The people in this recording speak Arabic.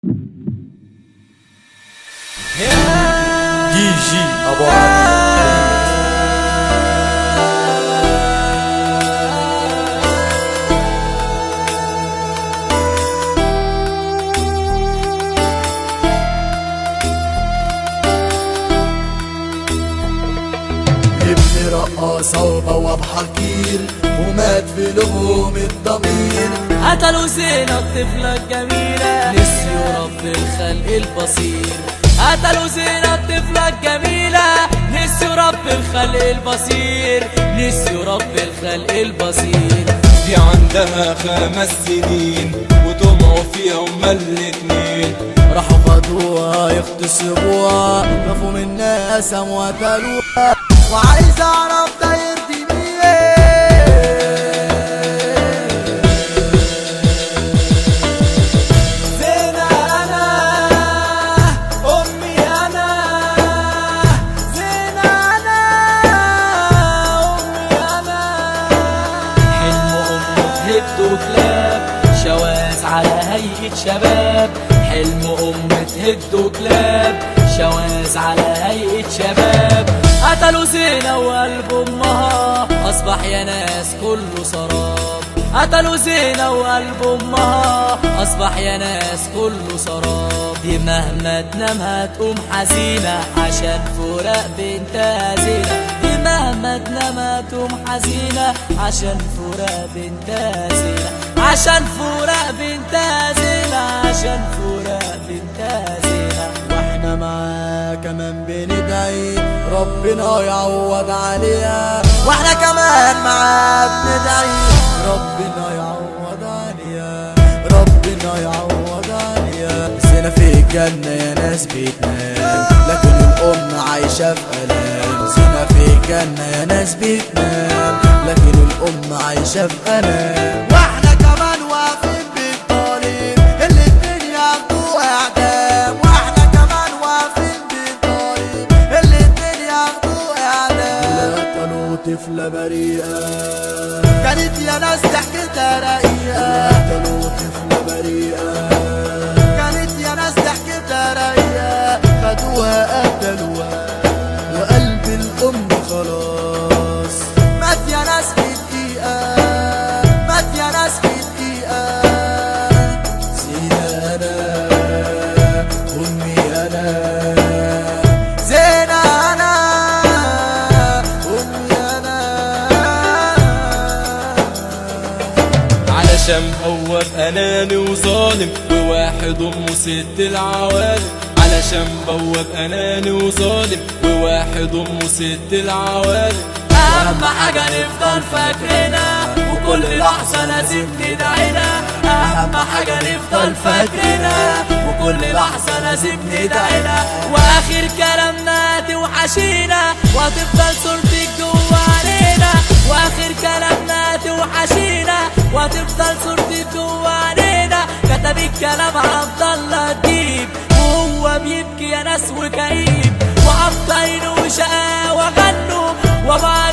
دي جي ابو علي. ابن رقاصة وبواب حقير ومات في لغوم الضمير. قتلوا زينب طفلة جميلة نسيوا رب الخلق البصير. قتلوا زينب طفلة جميلة نسيوا رب الخلق البصير. نسيوا رب الخلق البصير. دي عندها 5 سنين وطمعوا فيها هما الاتنين. راحوا خدوها يغتصبوها خافوا من الناس وقتلوها. وعايز اعرف ده يرضي مين. زينة أنا أمي أنا. زينة أنا أمي أنا. حلم تهد كلاب شواذ على هيئة شباب. حلم تهد كلاب شواذ على هيئة شباب. قتلوا زينة وقلب امها اصبح يا ناس كله سراب. قتلوا زينة وقلب امها اصبح يا ناس كله سراب. دي مهما تنام هتقوم حزينة عشان فراق بنتها زينة. دي مهما تنام هتقوم حزينة عشان فراق بنتها زينة. عشان فراق بنتها زينة. عشان فراق بنتها زينة. واحنا معاه كمان بندعي ربنا يعوض عليها. واحنا كمان معاه بندعي ربنا يعوض عليها. ربنا يعوض عليها. زينة في الجنة يا ناس بتنام لكن الأم عايشة في ألام. زينة في الجنة يا ناس بتنام لكن الأم عايشة في ألام. واحنا كمان واقفين بالطريق اللي الدنيا ياخدوا إعدام. واحنا كمان واقفين بالطريق اللي الدنيا ياخدوا إعدام. قتلوا طفلة بريئة كانت يا ناس ضحكتها رقيقة. قتلوا طفلة بريئة كانت يا ناس ضحكتها رقيقة. خدوها قتلوها وقلب الأم خلاص مات يا ناس في دقيقة. مات يا ناس في دقيقة. زينة أنا أمي أنا. زينة أنا أمي أنا. علشان بواب اناني وظالم وواحد امه 6 العوالم. علشان بواب اناني وظالم وواحد امه 6 العوالم. أهم حاجة نفضل فاكرينها وكل لحظة لازم ندعينا. أهم حاجة نفضل فاكرينها وكل لحظة لازم ندعينا. وآخر كلامنا توحشينا وهتفضل صورتك جوا علينا. وآخر كلامنا توحشينا وهتفضل صورتك جوا علينا. كتب الكلام عبد الله الديب وهو بيبكي يا ناس وكئيب. وعبطينه وشقاه وغنوا وبعد